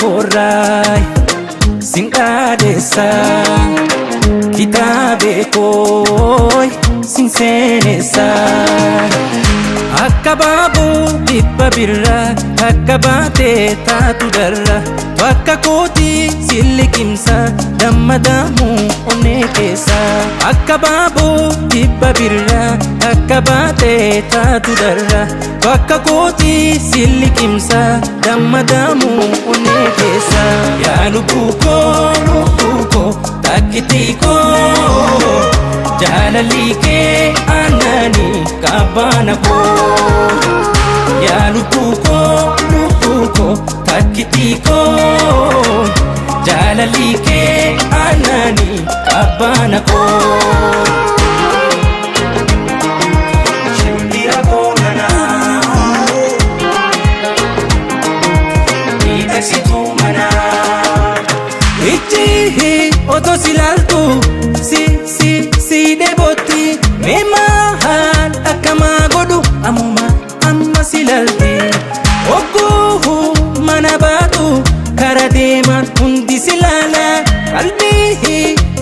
korai singadesa kitabe koi sinsenesa akababu dibabirra akabate tatu darra wakka koti silikimsa dammadamu onekesa akababu dibabirra akabate tatu darra wakka koti silikimsa dammadamu onekesa ya lubuko takitiko jalalike anani kabanako ya lubuko takitiko jalalike anani kabanako shindira bonana itaksitumana ichi oto silaltu si deboti memahan akama godu amma silalti oku manabatu karademan hundi silala qalbi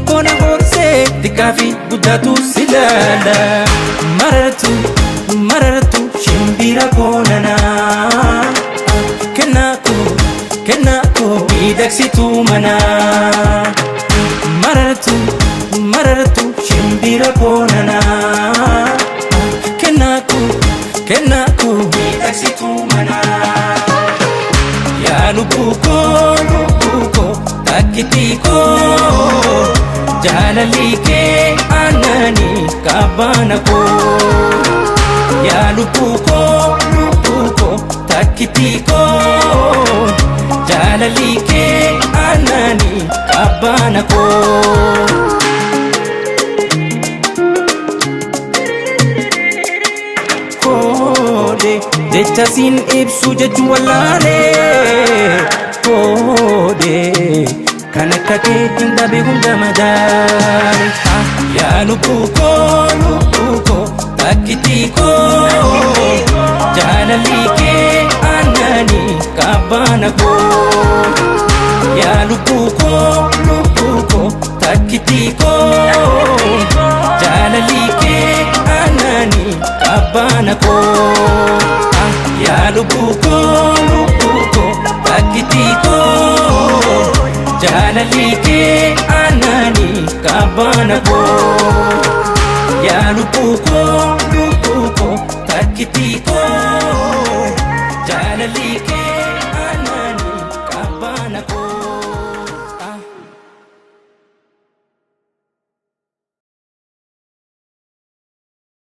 kona horse tikafi gudatu silala marartu shimbira konana kenako midaksitu mana marartu shimbira konana kenako midaksitu mana ya lubuko takitiko jalalike anani kabanako ya lubuko takitiko jalalike anani kabanako jecha sin ibsu jechu wallale kode kana kake hinda be hunda madare ya lubuko takitiko jalalike anani kabanako ya lubuko takitiko jalalike anani kabanako ya lubuko takitiko jalalike anani kabanako ya lubuko takitiko